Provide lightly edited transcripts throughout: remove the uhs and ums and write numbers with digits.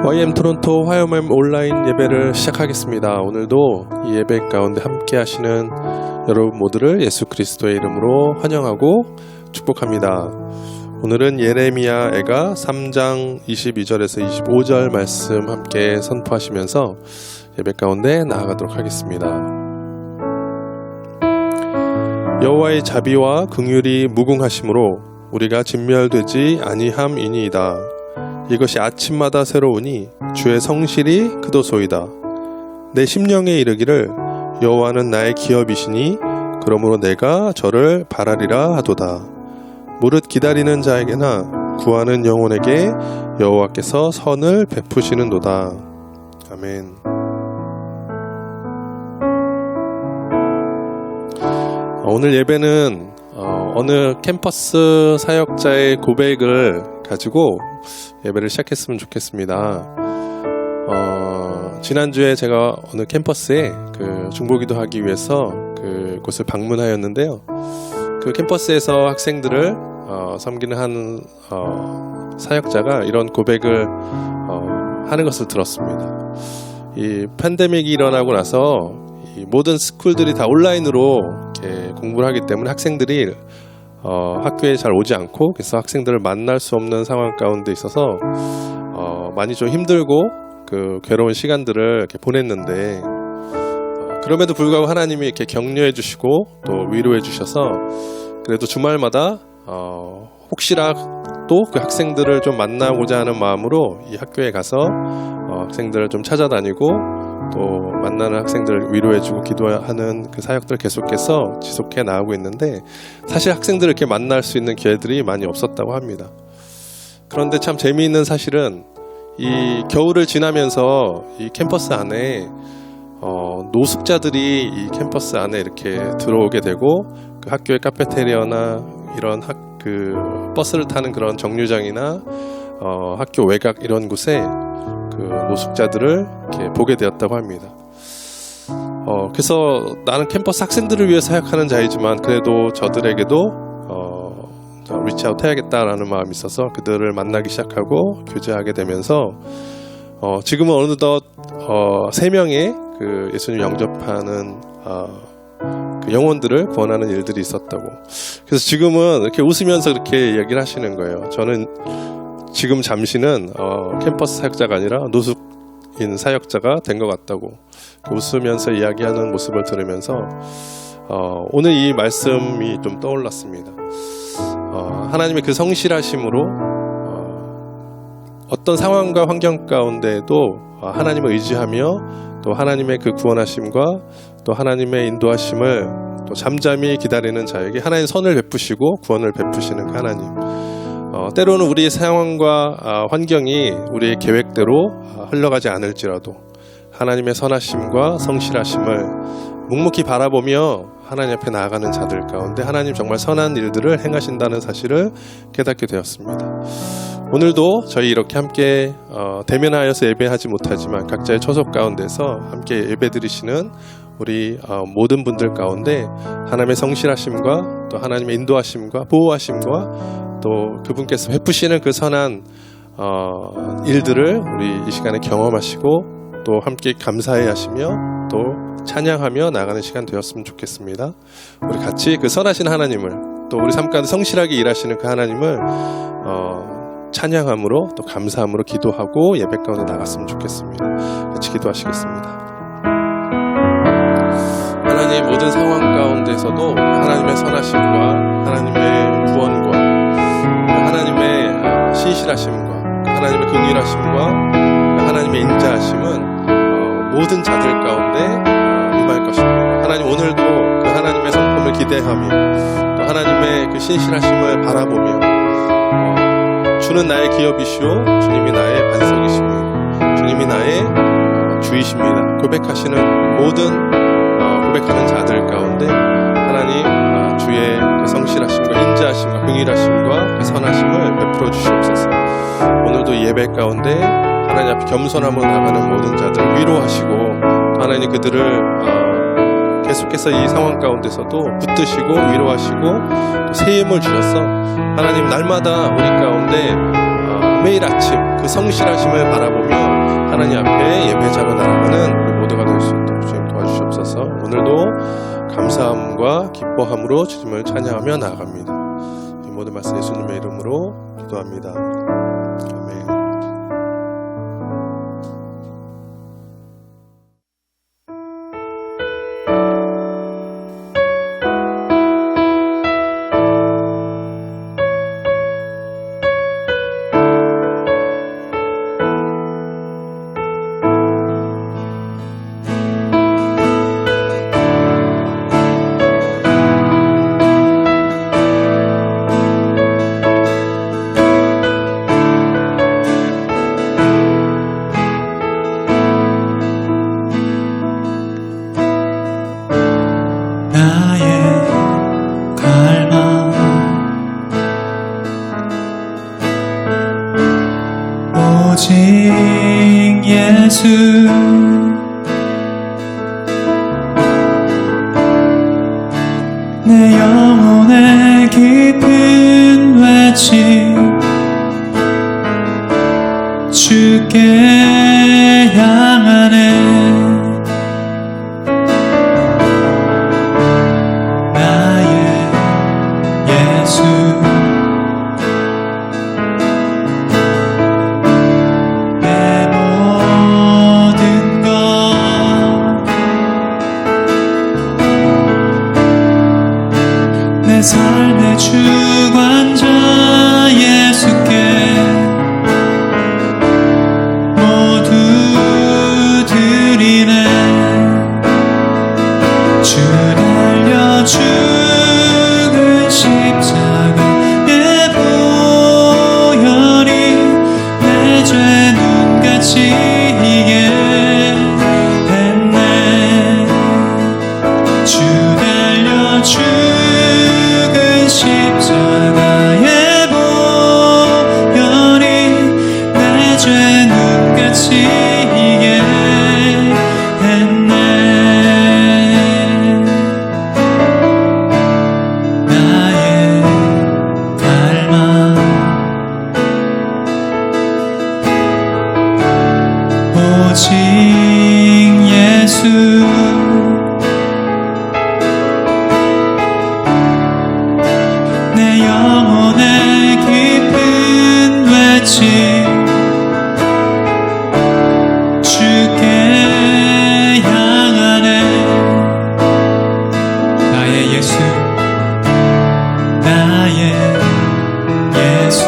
YM 토론토 화요일 온라인 예배를 시작하겠습니다. 오늘도 이 예배 가운데 함께 하시는 여러분 모두를 예수 그리스도의 이름으로 환영하고 축복합니다. 오늘은 예레미야애가 3장 22절에서 25절 말씀 함께 선포하시면서 예배 가운데 나아가도록 하겠습니다. 여호와의 자비와 긍휼이 무궁하심으로 우리가 진멸되지 아니함이니이다. 이것이 아침마다 새로우니 주의 성실이 그도소이다. 내 심령에 이르기를 여호와는 나의 기업이시니 그러므로 내가 저를 바라리라 하도다. 무릇 기다리는 자에게나 구하는 영혼에게 여호와께서 선을 베푸시는도다. 아멘. 오늘 예배는 어느 캠퍼스 사역자의 고백을 가지고 예배를 시작했으면 좋겠습니다. 지난주에 제가 어느 캠퍼스에 중보기도 하기 위해서 그곳을 방문하였는데요. 그 캠퍼스에서 학생들을 섬기는 한 사역자가 이런 고백을 하는 것을 들었습니다. 이 팬데믹이 일어나고 나서 이 모든 스쿨들이 다 온라인으로 이렇게 공부를 하기 때문에 학생들이 학교에 잘 오지 않고, 그래서 학생들을 만날 수 없는 상황 가운데 있어서 많이 좀 힘들고 괴로운 시간들을 이렇게 보냈는데, 그럼에도 불구하고 하나님이 이렇게 격려해 주시고 또 위로해 주셔서 그래도 주말마다 혹시라도 그 학생들을 좀 만나고자 하는 마음으로 이 학교에 가서 학생들을 좀 찾아다니고 또 만나는 학생들을 위로해주고 기도하는 그 사역들을 계속해서 지속해 나가고 있는데, 사실 학생들을 이렇게 만날 수 있는 기회들이 많이 없었다고 합니다. 그런데 참 재미있는 사실은 이 겨울을 지나면서 이 캠퍼스 안에 노숙자들이 이 캠퍼스 안에 이렇게 들어오게 되고, 그 학교의 카페테리아나 이런 버스를 타는 그런 정류장이나 학교 외곽 이런 곳에 그 노숙자들을 이렇게 보게 되었다고 합니다. 그래서 나는 캠퍼스 학생들을 위해 사역하는 자이지만 그래도 저들에게도 리치아웃 해야겠다라는 마음이 있어서 그들을 만나기 시작하고 교제하게 되면서 지금은 어느덧 3명의 그 예수님 영접하는 그 영혼들을 구원하는 일들이 있었다고. 그래서 지금은 이렇게 웃으면서 그렇게 얘기를 하시는 거예요. 저는 지금 잠시는 캠퍼스 사역자가 아니라 노숙인 사역자가 된 것 같다고 웃으면서 이야기하는 모습을 들으면서 오늘 이 말씀이 좀 떠올랐습니다. 하나님의 그 성실하심으로 어떤 상황과 환경 가운데에도 하나님을 의지하며 또 하나님의 그 구원하심과 또 하나님의 인도하심을 또 잠잠히 기다리는 자에게 하나님 선을 베푸시고 구원을 베푸시는 그 하나님. 때로는 우리의 상황과 환경이 우리의 계획대로 흘러가지 않을지라도 하나님의 선하심과 성실하심을 묵묵히 바라보며 하나님 앞에 나아가는 자들 가운데 하나님 정말 선한 일들을 행하신다는 사실을 깨닫게 되었습니다. 오늘도 저희 이렇게 함께 대면하여서 예배하지 못하지만 각자의 처소 가운데서 함께 예배드리시는 우리 모든 분들 가운데 하나님의 성실하심과 또 하나님의 인도하심과 보호하심과 또 그분께서 베푸시는 그 선한 일들을 우리 이 시간에 경험하시고 또 함께 감사해 하시며 또 찬양하며 나가는 시간 되었으면 좋겠습니다. 우리 같이 그 선하신 하나님을 또 우리 삶 가운데 성실하게 일하시는 그 하나님을 찬양함으로 또 감사함으로 기도하고 예배 가운데 나갔으면 좋겠습니다. 같이 기도하시겠습니다. 하나님, 모든 상황 가운데서도 하나님의 선하심과 하나님의 구원과 하나님의 신실하심과 하나님의 긍휼하심과 하나님의 인자하심은 모든 자들 가운데 임할 것입니다. 하나님, 오늘도 그 하나님의 성품을 기대하며 또 하나님의 그 신실하심을 바라보며 주는 나의 기업이시오 주님이 나의 반석이시며 주님이 나의 주이십니다 고백하시는 모든 고백하는 자들 가운데 하나님 주의 그 성실하심과 인자하심과 긍휼하심과 그 선하심을 베풀어 주시옵소서. 오늘도 예배 가운데 하나님 앞에 겸손함으로 나가는 모든 자들을 위로하시고 하나님 그들을 계속해서 이 상황 가운데서도 붙드시고 위로하시고 또 새 힘을 주셔서 하나님 날마다 우리 가운데 매일 아침 그 성실하심을 바라보며 하나님 앞에 예배 잡아 나아가는 우리 모두가 될 수 있도록 주님 도와주시옵소서. 오늘도 감사함과 기뻐함으로 주님을 찬양하며 나아갑니다. 이 모든 말씀 예수님의 이름으로 기도합니다. 아멘. 오직 예수 내 영혼의 깊은 외침 주께 향하네 나의 예수 내 삶의 주관자 예수께 모두 드리네 주 달려 죽은 십자가의 보혈이 내 죄 눈같이 이게 했네 주 달려 죽은 십자가의 보혈이 내 죄 눈같이 이게 했네 나의 갈망 오직 예수 내 영혼의 깊은 외침 주께 향하네 나의 예수 나의 예수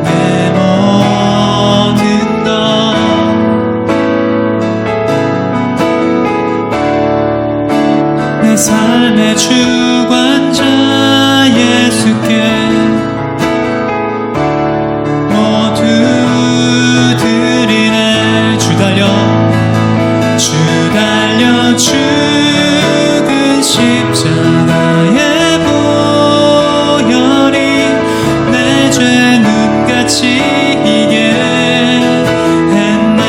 내 모든 것 내 삶의 주관자 예수께 모두 드리네 주 달려 죽은 십자가의 보혈이 내 죄 눈같이 이게 했네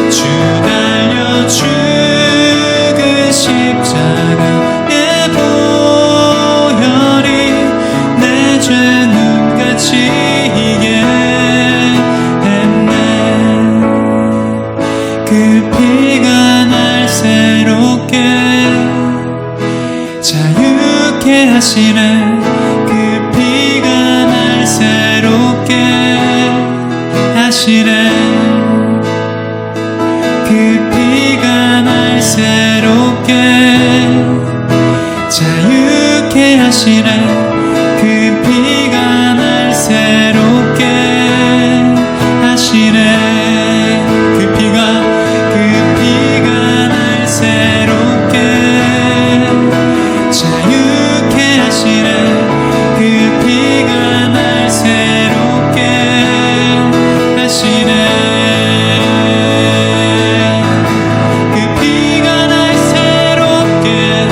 주 달려 죽은 십자가의 보혈이 내 죄 눈같이 이게 했네 그 피가 날 새롭게 자유케 하시네 그 피가 날 새롭게 하시네 그 피가 날 새롭게 자유케 하시네 그 피가 날 새롭게 하시네 그 피가 날 새롭게 자유케 하시네 그 피가 날 새롭게 하시네 그 피가 날 새롭게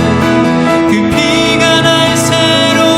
그 피가 날 새롭게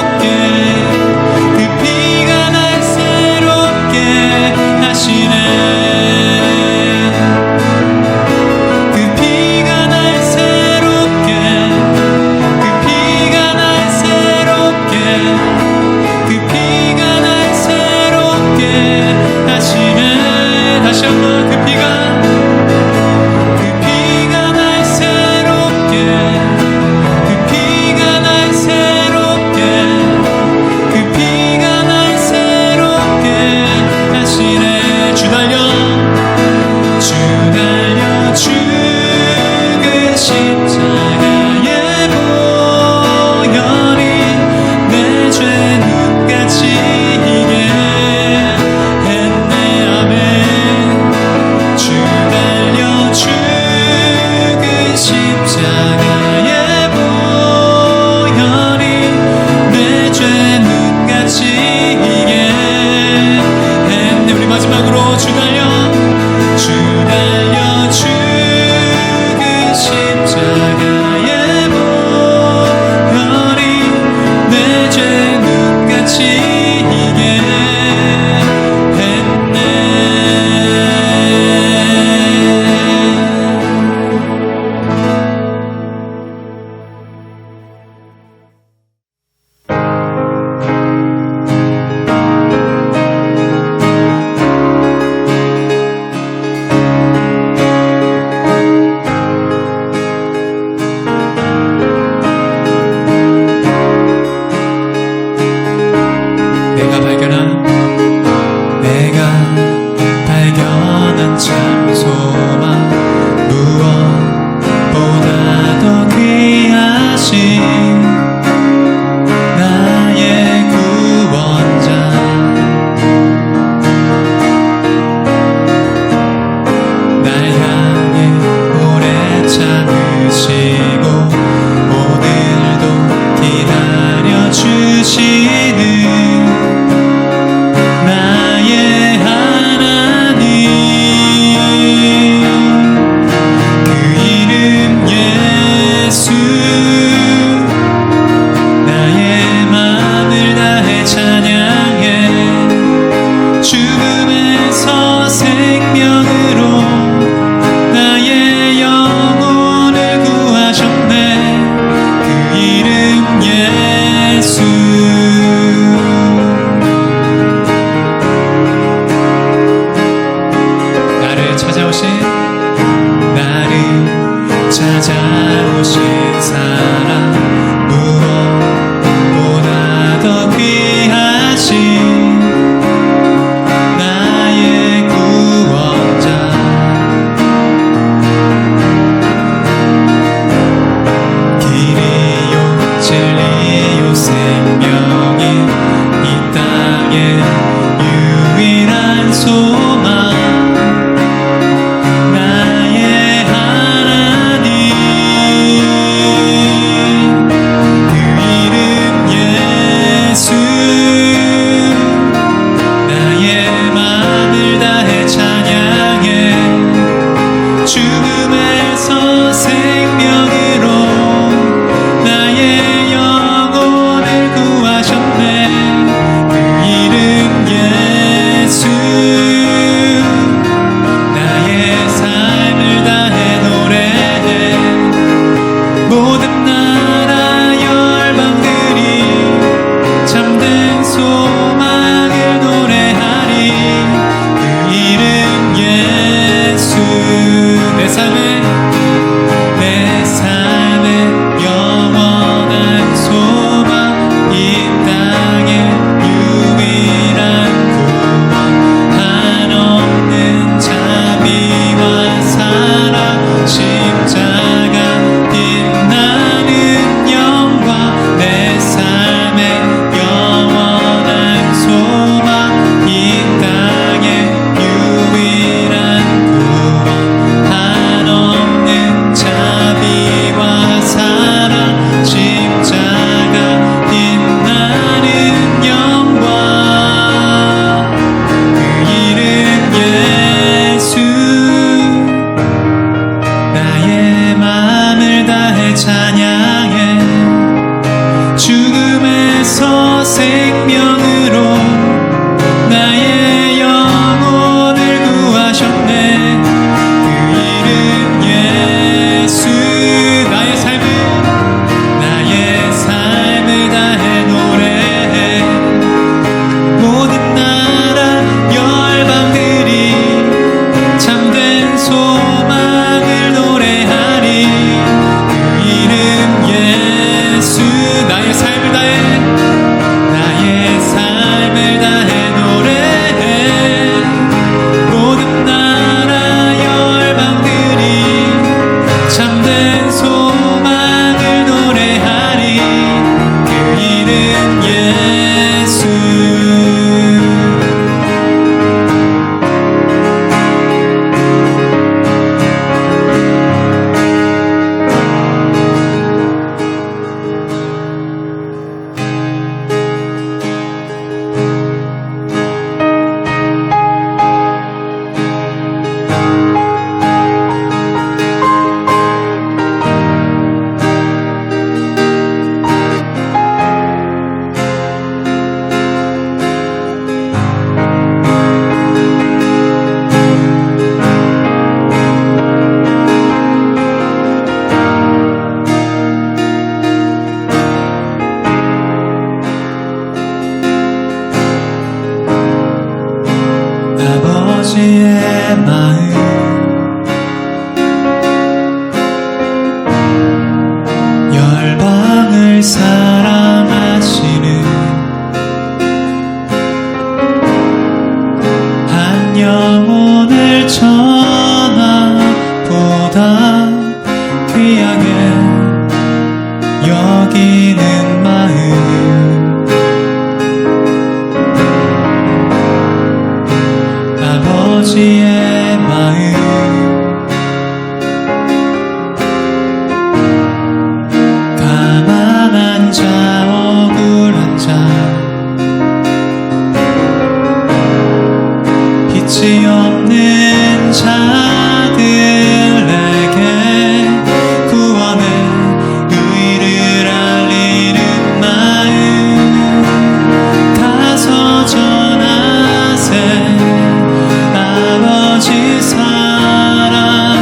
십자가의 보혈이 내 죄 눈같이 이게 했네. 우리 마지막으로 주 달려 죽은 십자가의 보혈이 내 죄 눈같이 이게 발견한 참 소망 무엇보다 더 귀하신 나의 구원자 날 향해 오래 참으시고 오늘도 기다려주시는 나의 하나님 그 이름 예수 나의 마음을 다해 찬양해 죽음에서 생명으로 나의 영혼을 구하셨네 그 이름 예수 나를 찾아오신 사랑 무엇보다 더 귀하신 나의 구원자 길이요 진리요 생명인 이 땅의 유일한 소망 죽음에서 생명으로 나의 영혼을 구하셨네 그 이름 예수 나의 삶을 다해 노래해 모든 나라 열방들이 참된 소망을 노래하리 그 이름 예수 내 삶의 영원한 소망 이 땅의 유일한 구원 한없는 자비와 사랑 십자가 빛나는 영광 내 삶의 영원한 소망 이 땅의 유일한 구원 한없는 자비와 사랑 십자가 빛나는 영광 그 이름 예수 나의 마음을 다해 찬양해 죽음에서 생명으로 나의 영혼을 구하셨네 그 이름 예수 나의 삶을 다해 노래해 모든 나라 열방들이 참된 소망을 노래하리 그 이름 사랑하시는 한 영혼을 천하보다 귀하게 여기는 마음, 아버지의 마음, 가난한 자, 억울한 자, 빛이 없는 자들에게 구원의 의를 알리는 마음, 가서 전하세 아버지 사랑,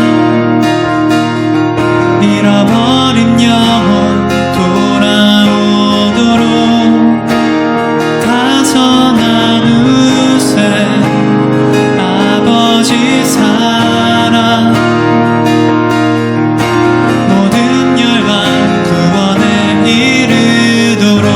잃어버린 영혼 돌아오도록 가서 나누세 아버지 사랑, 모든 열방 구원에 이르도록.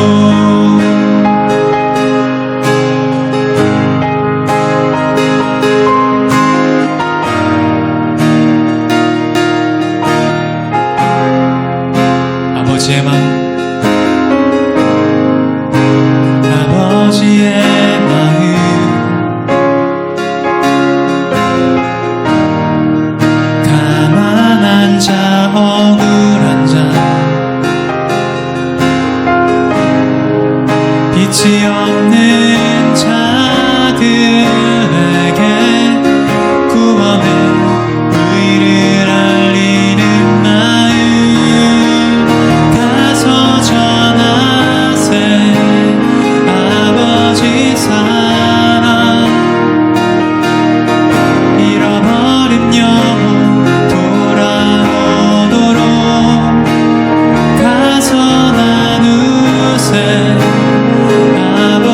아버지의 마음, 아버지의 마음, 가난한 자, 억울한 자, 빛이 없는 자들에게 구원의 의를 알리는 마음, 가서 전하세 아버지 사랑, 잃어버린 영혼 돌아오도록 가서 나누세 아버지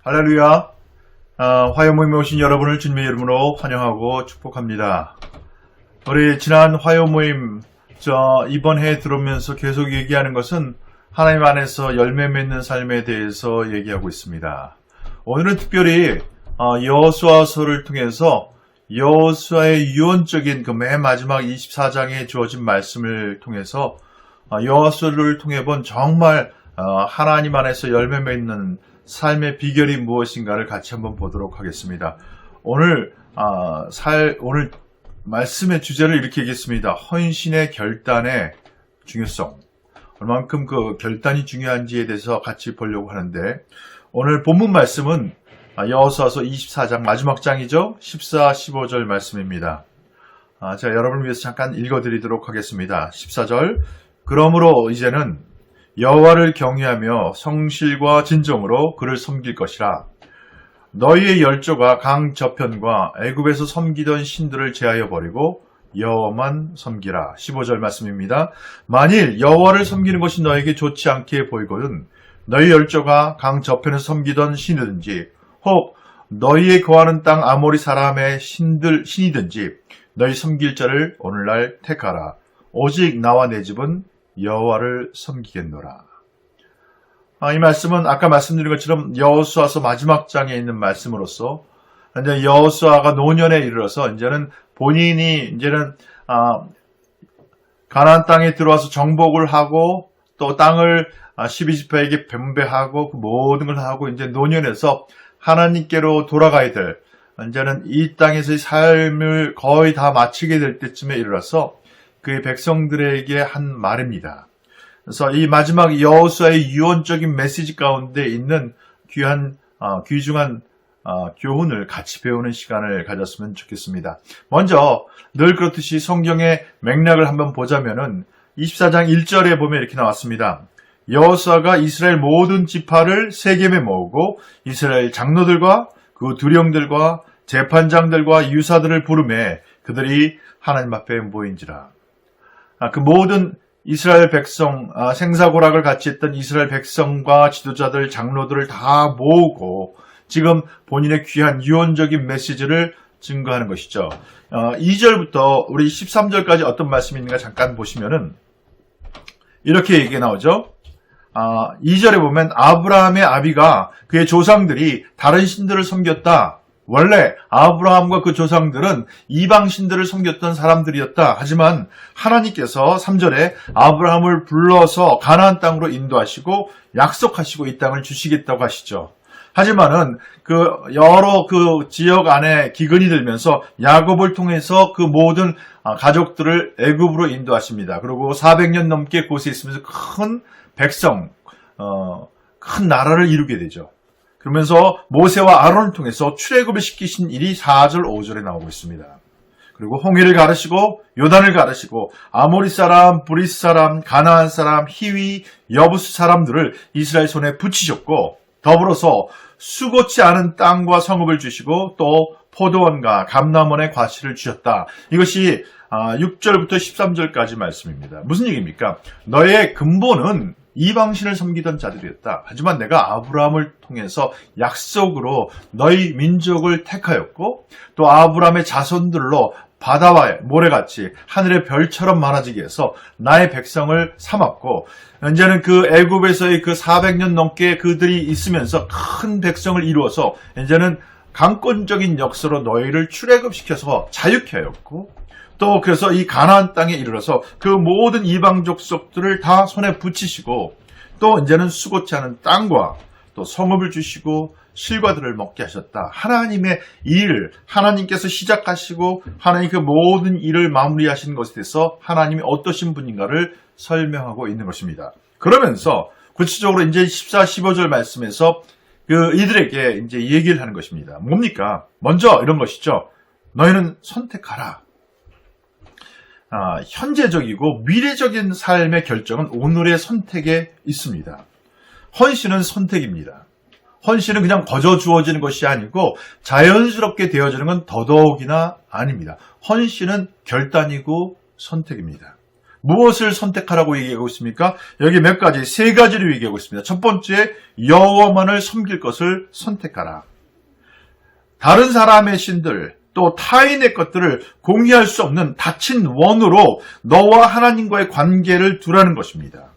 할렐루야. 화요 모임에 오신 여러분을 주님의 이름으로 환영하고 축복합니다. 우리 지난 화요 모임 이번 해에 들어오면서 계속 얘기하는 것은 하나님 안에서 열매 맺는 삶에 대해서 얘기하고 있습니다. 오늘은 특별히 여호수아서를 통해서 여호수아의 유언적인 그 맨 마지막 24장에 주어진 말씀을 통해서 여호수아를 통해 본 정말 하나님 안에서 열매 맺는 삶의 비결이 무엇인가를 같이 한번 보도록 하겠습니다. 오늘 말씀의 주제를 이렇게 얘기했습니다. 헌신의 결단의 중요성. 얼만큼 그 결단이 중요한지에 대해서 같이 보려고 하는데, 오늘 본문 말씀은 여호수아서 24장 마지막 장이죠. 14, 15절 말씀입니다. 제가 여러분을 위해서 잠깐 읽어드리도록 하겠습니다. 14절. 그러므로 이제는 여호와를 경외하며 성실과 진정으로 그를 섬길 것이라. 너희의 열조가 강 저편과 애굽에서 섬기던 신들을 제하여 버리고 여호와만 섬기라. 15절 말씀입니다. 만일 여호와를 섬기는 것이 너에게 좋지 않게 보이거든 너희 열조가 강 저편에서 섬기던 신이든지 혹 너희의 거하는 땅 아모리 사람의 신이든지 너희 섬길 자를 오늘날 택하라. 오직 나와 내 집은 여호와를 섬기겠노라. 이 말씀은 아까 말씀드린 것처럼 여호수아서 마지막 장에 있는 말씀으로서 이제 여호수아가 노년에 이르러서 이제는 본인이 가나안 땅에 들어와서 정복을 하고 또 땅을 12지파에게 분배하고 그 모든 걸 하고 이제 노년에서 하나님께로 돌아가야 될 이제는 이 땅에서의 삶을 거의 다 마치게 될 때쯤에 이르러서 그의 백성들에게 한 말입니다. 그래서 이 마지막 여호수아의 유언적인 메시지 가운데 있는 귀중한 교훈을 같이 배우는 시간을 가졌으면 좋겠습니다. 먼저 늘 그렇듯이 성경의 맥락을 한번 보자면은 24장 1절에 보면 이렇게 나왔습니다. 여호수아가 이스라엘 모든 지파를 세겜에 모으고 이스라엘 장로들과 그 두령들과 재판장들과 유사들을 부르매 그들이 하나님 앞에 모인지라. 그 모든 이스라엘 백성, 생사고락을 같이 했던 이스라엘 백성과 지도자들, 장로들을 다 모으고 지금 본인의 귀한 유언적인 메시지를 증거하는 것이죠. 2절부터 우리 13절까지 어떤 말씀이 있는가 잠깐 보시면은 이렇게 얘기가 나오죠. 2절에 보면 아브라함의 아비가 그의 조상들이 다른 신들을 섬겼다. 원래 아브라함과 그 조상들은 이방 신들을 섬겼던 사람들이었다. 하지만 하나님께서 3절에 아브라함을 불러서 가나안 땅으로 인도하시고 약속하시고 이 땅을 주시겠다고 하시죠. 하지만은 여러 지역 안에 기근이 들면서 야곱을 통해서 그 모든 가족들을 애굽으로 인도하십니다. 그리고 400년 넘게 그곳에 있으면서 큰 백성, 큰 나라를 이루게 되죠. 그러면서 모세와 아론을 통해서 출애굽을 시키신 일이 4절, 5절에 나오고 있습니다. 그리고 홍해를 가르시고 요단을 가르시고 아모리 사람, 브리스 사람, 가나안 사람, 히위, 여부스 사람들을 이스라엘 손에 붙이셨고 더불어서 수고치 않은 땅과 성읍을 주시고 또 포도원과 감람원의 과실을 주셨다. 이것이 6절부터 13절까지 말씀입니다. 무슨 얘기입니까? 너의 근본은 이방신을 섬기던 자들이었다. 하지만 내가 아브라함을 통해서 약속으로 너희 민족을 택하였고 또 아브라함의 자손들로 바다와 모래같이 하늘의 별처럼 많아지게 해서 나의 백성을 삼았고 이제는 그 애굽에서의 그 400년 넘게 그들이 있으면서 큰 백성을 이루어서 이제는 강권적인 역사로 너희를 출애굽시켜서 자유케 하였고 또 그래서 이 가나안 땅에 이르러서 그 모든 이방 족속들을 다 손에 붙이시고 또 이제는 수고치 않은 땅과 또 성읍을 주시고 실과들을 먹게 하셨다. 하나님의 일, 하나님께서 시작하시고 하나님 그 모든 일을 마무리하신 것에 대해서 하나님이 어떠신 분인가를 설명하고 있는 것입니다. 그러면서 구체적으로 이제 14, 15절 말씀에서 이들에게 이제 얘기를 하는 것입니다. 뭡니까? 먼저 이런 것이죠. 너희는 선택하라. 현재적이고 미래적인 삶의 결정은 오늘의 선택에 있습니다. 헌신은 선택입니다. 헌신은 그냥 거저 주어지는 것이 아니고 자연스럽게 되어지는 건 더더욱이나 아닙니다. 헌신은 결단이고 선택입니다. 무엇을 선택하라고 얘기하고 있습니까? 여기 몇 가지, 세 가지를 얘기하고 있습니다. 첫 번째, 여호와만을 섬길 것을 선택하라. 다른 사람의 신들, 또 타인의 것들을 공유할 수 없는 닫힌 원으로 너와 하나님과의 관계를 두라는 것입니다.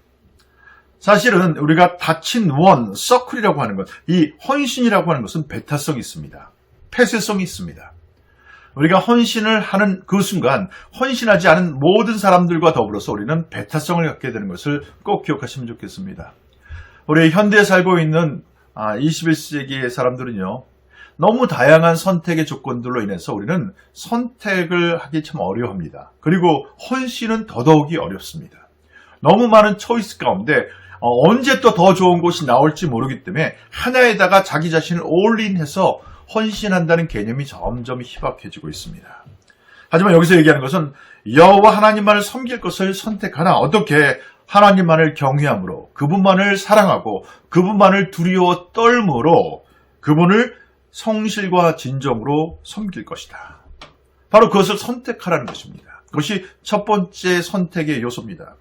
사실은 우리가 닫힌 원, 서클이라고 하는 것, 이 헌신이라고 하는 것은 배타성이 있습니다. 폐쇄성이 있습니다. 우리가 헌신을 하는 그 순간 헌신하지 않은 모든 사람들과 더불어서 우리는 배타성을 갖게 되는 것을 꼭 기억하시면 좋겠습니다. 우리 현대에 살고 있는 21세기의 사람들은요, 너무 다양한 선택의 조건들로 인해서 우리는 선택을 하기 참 어려워합니다. 그리고 헌신은 더더욱이 어렵습니다. 너무 많은 초이스 가운데 언제 또 더 좋은 곳이 나올지 모르기 때문에 하나에다가 자기 자신을 올인해서 헌신한다는 개념이 점점 희박해지고 있습니다. 하지만 여기서 얘기하는 것은 여호와 하나님만을 섬길 것을 선택하나, 어떻게 하나님만을 경외함으로, 그분만을 사랑하고 그분만을 두려워 떨므로 그분을 성실과 진정으로 섬길 것이다. 바로 그것을 선택하라는 것입니다. 그것이 첫 번째 선택의 요소입니다.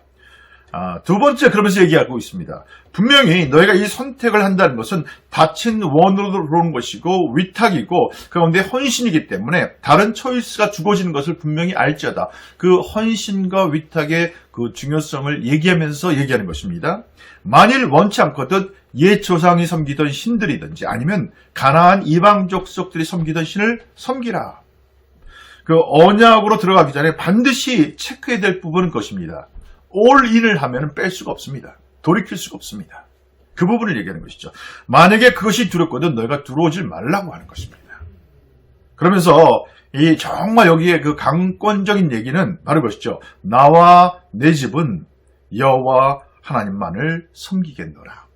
두 번째, 그러면서 얘기하고 있습니다. 분명히 너희가 이 선택을 한다는 것은 닫힌 원으로 들어오는 것이고 위탁이고 그 가운데 헌신이기 때문에 다른 초이스가 주어지는 것을 분명히 알지어다. 그 헌신과 위탁의 그 중요성을 얘기하면서 얘기하는 것입니다. 만일 원치 않거든 옛 조상이 섬기던 신들이든지 아니면 가나안 이방 족속들이 섬기던 신을 섬기라. 그 언약으로 들어가기 전에 반드시 체크해야 될 부분은 것입니다. 올인을 하면 뺄 수가 없습니다. 돌이킬 수가 없습니다. 그 부분을 얘기하는 것이죠. 만약에 그것이 두렵거든 너희가 들어오질 말라고 하는 것입니다. 그러면서 이 정말 여기에 그 강권적인 얘기는 바로 것이죠. 나와 내 집은 여호와 하나님만을 섬기겠노라.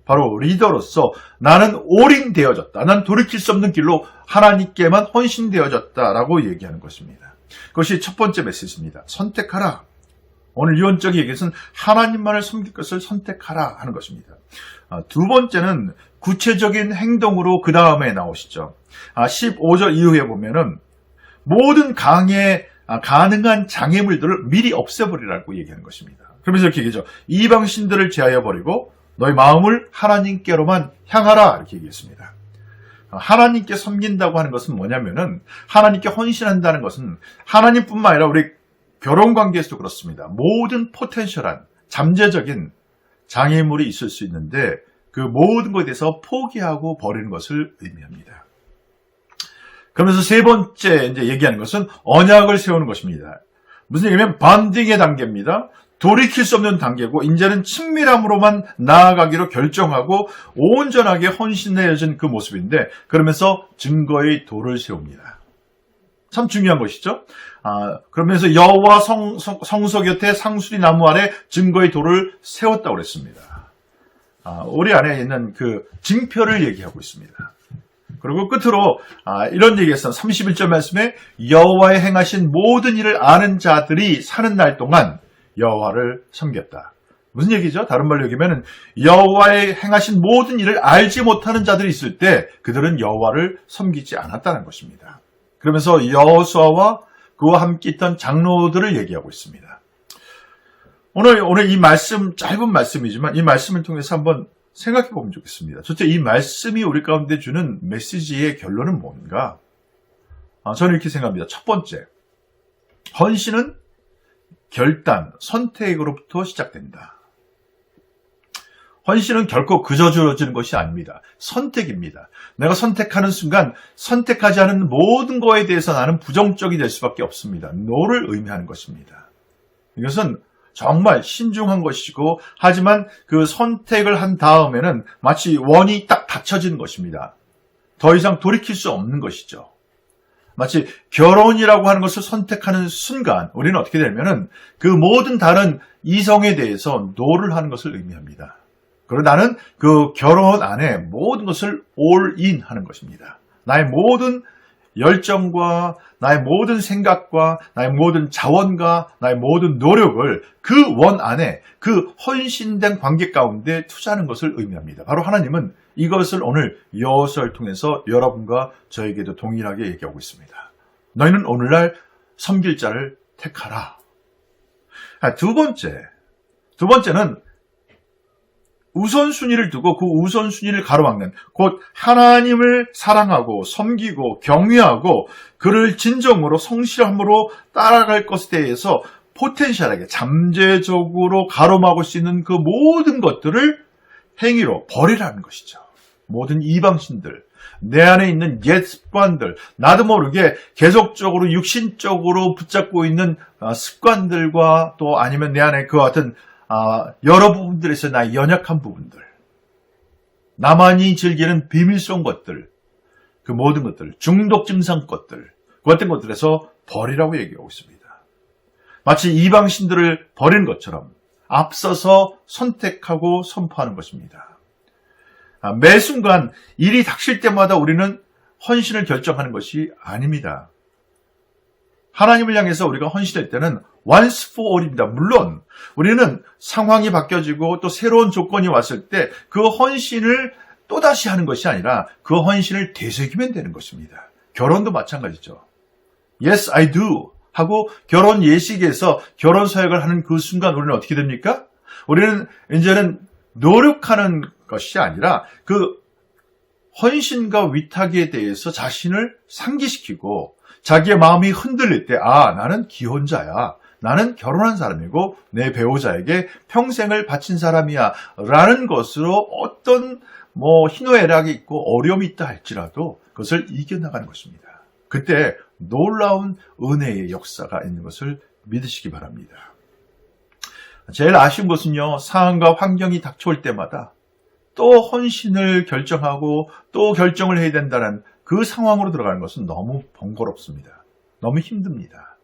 바로 리더로서 나는 올인되어졌다. 난 돌이킬 수 없는 길로 하나님께만 헌신되어졌다라고 얘기하는 것입니다. 그것이 첫 번째 메시지입니다. 선택하라. 오늘 유언적인 얘기에서는 하나님만을 섬길 것을 선택하라 하는 것입니다. 두 번째는 구체적인 행동으로 그 다음에 나오시죠. 15절 이후에 보면은 모든 가능한 장애물들을 미리 없애버리라고 얘기하는 것입니다. 그러면서 이렇게 얘기하죠. 이방 신들을 제하여 버리고 너희 마음을 하나님께로만 향하라 이렇게 얘기했습니다. 하나님께 섬긴다고 하는 것은 뭐냐면은 하나님께 헌신한다는 것은 하나님뿐만 아니라 우리 결혼관계에서도 그렇습니다. 모든 포텐셜한 잠재적인 장애물이 있을 수 있는데 그 모든 것에 대해서 포기하고 버리는 것을 의미합니다. 그러면서 세 번째 이제 얘기하는 것은 언약을 세우는 것입니다. 무슨 얘기냐면 반딩의 단계입니다. 돌이킬 수 없는 단계고 이제는 친밀함으로만 나아가기로 결정하고 온전하게 헌신해진 그 모습인데 그러면서 증거의 돌을 세웁니다. 참 중요한 것이죠. 그러면서 여호와 성소 곁에 상수리 나무 아래 증거의 돌을 세웠다고 그랬습니다. 우리 안에 있는 그 징표를 얘기하고 있습니다. 그리고 끝으로 이런 얘기했어요. 31절 말씀에 여호와의 행하신 모든 일을 아는 자들이 사는 날 동안 여호와를 섬겼다. 무슨 얘기죠? 다른 말로 얘기하면 여호와의 행하신 모든 일을 알지 못하는 자들이 있을 때 그들은 여호와를 섬기지 않았다는 것입니다. 그러면서 여호수아와 그와 함께 있던 장로들을 얘기하고 있습니다. 오늘 이 말씀, 짧은 말씀이지만 이 말씀을 통해서 한번 생각해 보면 좋겠습니다. 도대체 이 말씀이 우리 가운데 주는 메시지의 결론은 뭔가? 저는 이렇게 생각합니다. 첫 번째, 헌신은 결단, 선택으로부터 시작된다. 헌신은 결코 그저 주어지는 것이 아닙니다. 선택입니다. 내가 선택하는 순간 선택하지 않은 모든 것에 대해서 나는 부정적이 될 수밖에 없습니다. 노를 의미하는 것입니다. 이것은 정말 신중한 것이고 하지만 그 선택을 한 다음에는 마치 원이 딱 닫혀지는 것입니다. 더 이상 돌이킬 수 없는 것이죠. 마치 결혼이라고 하는 것을 선택하는 순간 우리는 어떻게 되냐면은 그 모든 다른 이성에 대해서 노를 하는 것을 의미합니다. 그리고 나는 그 결혼 안에 모든 것을 올인 하는 것입니다. 나의 모든 열정과 나의 모든 생각과 나의 모든 자원과 나의 모든 노력을 그 원 안에 그 헌신된 관계 가운데 투자하는 것을 의미합니다. 바로 하나님은 이것을 오늘 여호수아를 통해서 여러분과 저에게도 동일하게 얘기하고 있습니다. 너희는 오늘날 섬길 자를 택하라. 두 번째는 우선순위를 두고 그 우선순위를 가로막는, 곧 하나님을 사랑하고 섬기고 경외하고 그를 진정으로 성실함으로 따라갈 것에 대해서 포텐셜하게 잠재적으로 가로막을 수 있는 그 모든 것들을 행위로 버리라는 것이죠. 모든 이방신들, 내 안에 있는 옛 습관들, 나도 모르게 계속적으로 육신적으로 붙잡고 있는 습관들과 또 아니면 내 안에 그와 같은 여러 부분들에서 나의 연약한 부분들, 나만이 즐기는 비밀스러운 것들, 그 모든 것들, 중독 증상 것들, 그 같은 것들에서 버리라고 얘기하고 있습니다. 마치 이방신들을 버리는 것처럼 앞서서 선택하고 선포하는 것입니다. 매 순간 일이 닥칠 때마다 우리는 헌신을 결정하는 것이 아닙니다. 하나님을 향해서 우리가 헌신할 때는 once for all입니다. 물론 우리는 상황이 바뀌어지고 또 새로운 조건이 왔을 때 그 헌신을 또다시 하는 것이 아니라 그 헌신을 되새기면 되는 것입니다. 결혼도 마찬가지죠. Yes, I do 하고 결혼 예식에서 결혼 사역을 하는 그 순간 우리는 어떻게 됩니까? 우리는 이제는 노력하는 것이 아니라 그 헌신과 위탁에 대해서 자신을 상기시키고 자기의 마음이 흔들릴 때, 나는 기혼자야. 나는 결혼한 사람이고 내 배우자에게 평생을 바친 사람이야. 라는 것으로 어떤 희노애락이 있고 어려움이 있다 할지라도 그것을 이겨나가는 것입니다. 그때 놀라운 은혜의 역사가 있는 것을 믿으시기 바랍니다. 제일 아쉬운 것은요, 상황과 환경이 닥쳐올 때마다 또 헌신을 결정하고 또 결정을 해야 된다는 그 상황으로 들어가는 것은 너무 번거롭습니다. 너무 힘듭니다.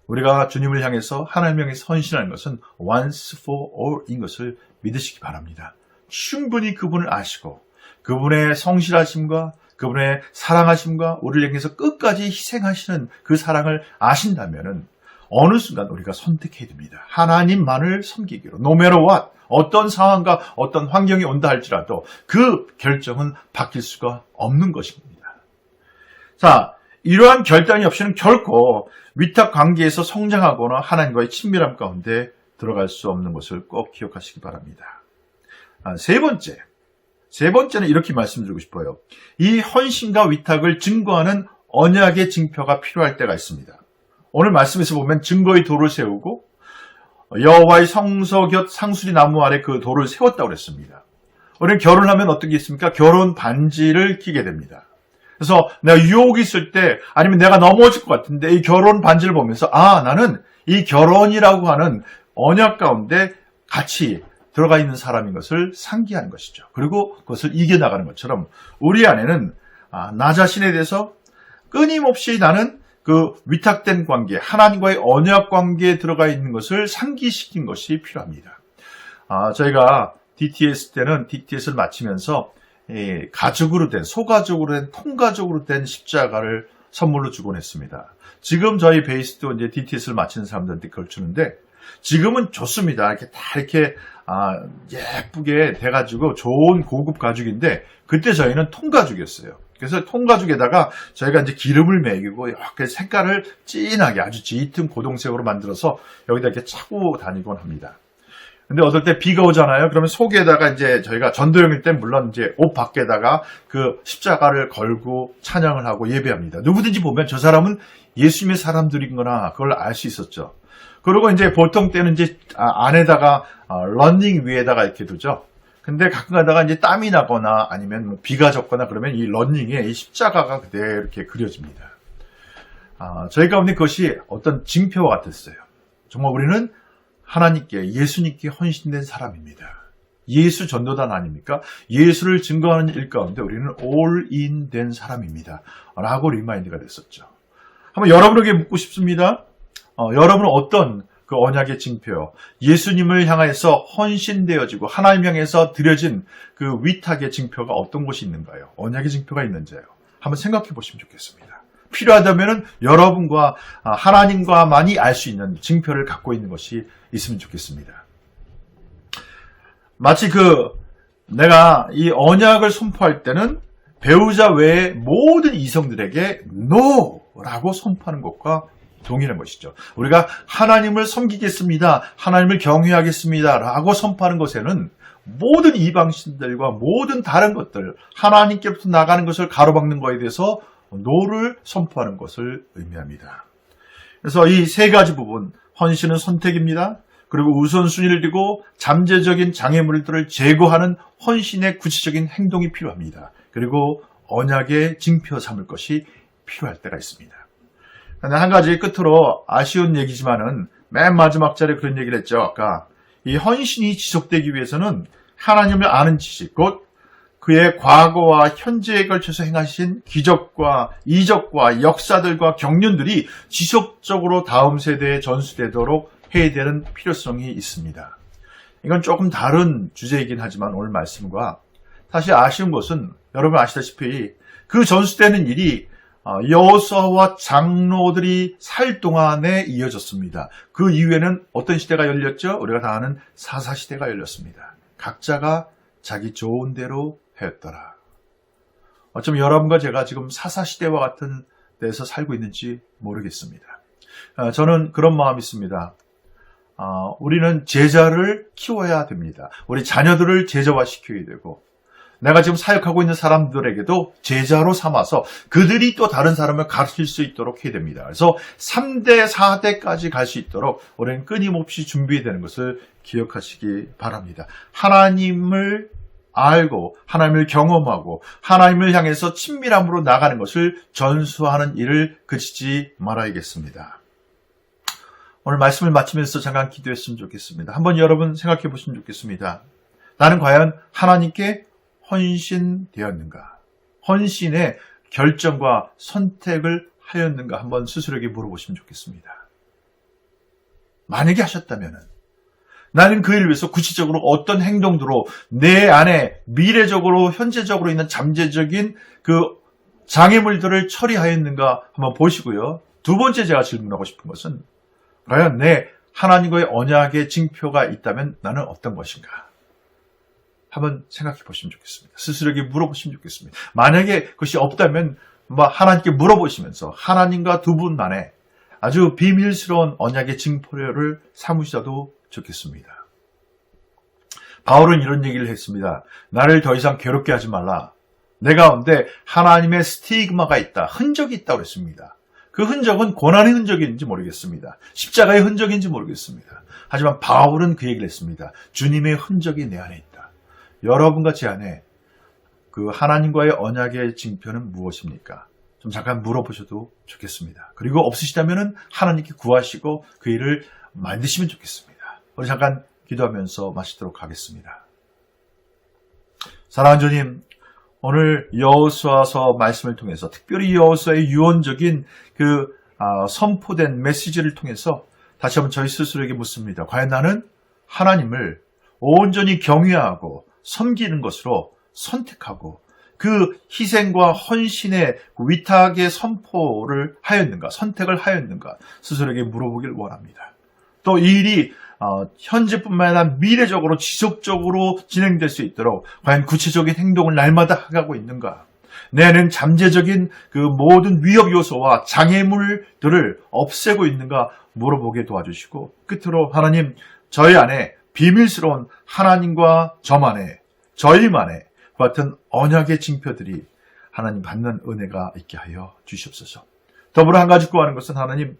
우리가 주님을 향해서 하나님을 향해서 헌신하는 것은 once for all인 것을 믿으시기 바랍니다. 충분히 그분을 아시고 그분의 성실하심과 그분의 사랑하심과 우리를 향해서 끝까지 희생하시는 그 사랑을 아신다면 어느 순간 우리가 선택해야 됩니다. 하나님만을 섬기기로. No matter what, 어떤 상황과 어떤 환경이 온다 할지라도 그 결정은 바뀔 수가 없는 것입니다. 자, 이러한 결단이 없이는 결코 위탁 관계에서 성장하거나 하나님과의 친밀함 가운데 들어갈 수 없는 것을 꼭 기억하시기 바랍니다. 세 번째는 이렇게 말씀드리고 싶어요. 이 헌신과 위탁을 증거하는 언약의 징표가 필요할 때가 있습니다. 오늘 말씀에서 보면 증거의 돌을 세우고 여호와의 성소 곁 상수리 나무 아래 그 돌을 세웠다고 그랬습니다. 우리는 결혼하면 어떤 게 있습니까? 결혼 반지를 끼게 됩니다. 그래서 내가 유혹이 있을 때 아니면 내가 넘어질 것 같은데 이 결혼 반지를 보면서 나는 이 결혼이라고 하는 언약 가운데 같이 들어가 있는 사람인 것을 상기하는 것이죠. 그리고 그것을 이겨나가는 것처럼 우리 안에는 나 자신에 대해서 끊임없이 나는 그 위탁된 관계, 하나님과의 언약 관계에 들어가 있는 것을 상기시킨 것이 필요합니다. 저희가 DTS 때는 DTS를 마치면서 가죽으로 된, 소가죽으로 된, 통가죽으로 된 십자가를 선물로 주곤 했습니다. 지금 저희 베이스도 이제 DTS를 마치는 사람들한테 그걸 주는데 지금은 좋습니다. 이렇게 다 이렇게 예쁘게 돼가지고 좋은 고급 가죽인데 그때 저희는 통가죽이었어요. 그래서 통가죽에다가 저희가 이제 기름을 매기고 이렇게 색깔을 진하게 아주 짙은 고동색으로 만들어서 여기다 이렇게 차고 다니곤 합니다. 근데 어떨 때 비가 오잖아요. 그러면 속에다가 이제 저희가 전도용일 때 물론 이제 옷 밖에다가 그 십자가를 걸고 찬양을 하고 예배합니다. 누구든지 보면 저 사람은 예수님의 사람들인거나 그걸 알 수 있었죠. 그리고 이제 보통 때는 이제 안에다가 러닝 위에다가 이렇게 두죠. 근데 가끔 가다가 이제 땀이 나거나 아니면 비가 졌거나 그러면 이 러닝에 이 십자가가 그대로 이렇게 그려집니다. 저희 가운데 그것이 어떤 징표와 같았어요. 정말 우리는 하나님께, 예수님께 헌신된 사람입니다. 예수 전도단 아닙니까? 예수를 증거하는 일 가운데 우리는 all-in 된 사람입니다. 라고 리마인드가 됐었죠. 한번 여러분에게 묻고 싶습니다. 여러분은 어떤 그 언약의 징표요, 예수님을 향해서 헌신되어지고 하나님 향해서 드려진 그 위탁의 징표가 어떤 것이 있는가요? 언약의 징표가 있는지요? 한번 생각해 보시면 좋겠습니다. 필요하다면 여러분과 하나님과만이 알 수 있는 징표를 갖고 있는 것이 있으면 좋겠습니다. 마치 내가 이 언약을 선포할 때는 배우자 외에 모든 이성들에게 NO라고 선포하는 것과 동일한 것이죠. 우리가 하나님을 섬기겠습니다. 하나님을 경외하겠습니다. 라고 선포하는 것에는 모든 이방신들과 모든 다른 것들, 하나님께부터 나가는 것을 가로막는 것에 대해서 노를 선포하는 것을 의미합니다. 그래서 이 세 가지 부분, 헌신은 선택입니다. 그리고 우선순위를 두고 잠재적인 장애물들을 제거하는 헌신의 구체적인 행동이 필요합니다. 그리고 언약의 징표 삼을 것이 필요할 때가 있습니다. 한 가지 끝으로 아쉬운 얘기지만은 맨 마지막 자리에 그런 얘기를 했죠. 아까 이 헌신이 지속되기 위해서는 하나님을 아는 지식, 곧 그의 과거와 현재에 걸쳐서 행하신 기적과 이적과 역사들과 경륜들이 지속적으로 다음 세대에 전수되도록 해야 되는 필요성이 있습니다. 이건 조금 다른 주제이긴 하지만 오늘 말씀과 사실 아쉬운 것은 여러분 아시다시피 그 전수되는 일이 여호수아와 장로들이 살 동안에 이어졌습니다. 그 이후에는 어떤 시대가 열렸죠? 우리가 다 아는 사사시대가 열렸습니다. 각자가 자기 좋은 대로 했더라. 어쩜 여러분과 제가 지금 사사시대와 같은 데서 살고 있는지 모르겠습니다. 저는 그런 마음이 있습니다. 우리는 제자를 키워야 됩니다. 우리 자녀들을 제자화시켜야 되고 내가 지금 사역하고 있는 사람들에게도 제자로 삼아서 그들이 또 다른 사람을 가르칠 수 있도록 해야 됩니다. 그래서 3대, 4대까지 갈 수 있도록 우리는 끊임없이 준비해야 되는 것을 기억하시기 바랍니다. 하나님을 알고 하나님을 경험하고 하나님을 향해서 친밀함으로 나가는 것을 전수하는 일을 그치지 말아야겠습니다. 오늘 말씀을 마치면서 잠깐 기도했으면 좋겠습니다. 한번 여러분 생각해 보시면 좋겠습니다. 나는 과연 하나님께 헌신되었는가? 헌신의 결정과 선택을 하였는가? 한번 스스로에게 물어보시면 좋겠습니다. 만약에 하셨다면 나는 그 일을 위해서 구체적으로 어떤 행동으로 내 안에 미래적으로 현재적으로 있는 잠재적인 그 장애물들을 처리하였는가 한번 보시고요. 두 번째 제가 질문하고 싶은 것은 과연 내 하나님과의 언약의 징표가 있다면 나는 어떤 것인가? 한번 생각해 보시면 좋겠습니다. 스스로에게 물어보시면 좋겠습니다. 만약에 그것이 없다면 하나님께 물어보시면서 하나님과 두 분만의 아주 비밀스러운 언약의 징표를 삼으셔도 좋겠습니다. 바울은 이런 얘기를 했습니다. 나를 더 이상 괴롭게 하지 말라. 내 가운데 하나님의 스티그마가 있다. 흔적이 있다고 그랬습니다. 그 흔적은 고난의 흔적인지 모르겠습니다. 십자가의 흔적인지 모르겠습니다. 하지만 바울은 그 얘기를 했습니다. 주님의 흔적이 내 안에 있다. 여러분과 제 안에 그 하나님과의 언약의 징표는 무엇입니까? 좀 잠깐 물어보셔도 좋겠습니다. 그리고 없으시다면 하나님께 구하시고 그 일을 만드시면 좋겠습니다. 우리 잠깐 기도하면서 마치도록 하겠습니다. 사랑하는 주님, 오늘 여호수아서 말씀을 통해서 특별히 여호수아의 유언적인 선포된 메시지를 통해서 다시 한번 저희 스스로에게 묻습니다. 과연 나는 하나님을 온전히 경외하고 섬기는 것으로 선택하고 그 희생과 헌신의 위탁의 선포를 하였는가, 선택을 하였는가 스스로에게 물어보길 원합니다. 또 이 일이 현재뿐만 아니라 미래적으로 지속적으로 진행될 수 있도록 과연 구체적인 행동을 날마다 하고 있는가? 내 안에는 잠재적인 그 모든 위협 요소와 장애물들을 없애고 있는가 물어보게 도와주시고 끝으로 하나님 저희 안에 비밀스러운 하나님과 저만의 저희만의 같은 언약의 징표들이 하나님 받는 은혜가 있게 하여 주시옵소서. 더불어 한 가지 구하는 것은 하나님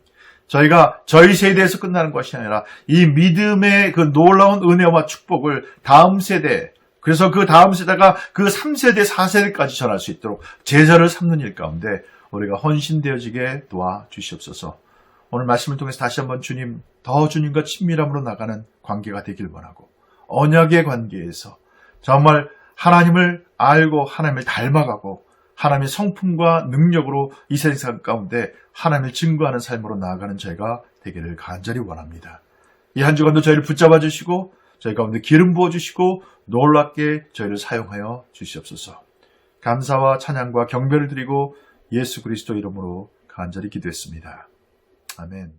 저희가 저희 세대에서 끝나는 것이 아니라 이 믿음의 그 놀라운 은혜와 축복을 다음 세대 그래서 그 다음 세대가 그 3세대 4세대까지 전할 수 있도록 제자를 삼는 일 가운데 우리가 헌신되어지게 도와주시옵소서. 오늘 말씀을 통해서 다시 한번 더 주님과 친밀함으로 나가는 관계가 되길 원하고 언약의 관계에서 정말 하나님을 알고 하나님을 닮아가고 하나님의 성품과 능력으로 이 세상 가운데 하나님을 증거하는 삶으로 나아가는 저희가 되기를 간절히 원합니다. 이 한 주간도 저희를 붙잡아 주시고 저희 가운데 기름 부어 주시고 놀랍게 저희를 사용하여 주시옵소서. 감사와 찬양과 경배를 드리고 예수 그리스도 이름으로 간절히 기도했습니다. 아멘.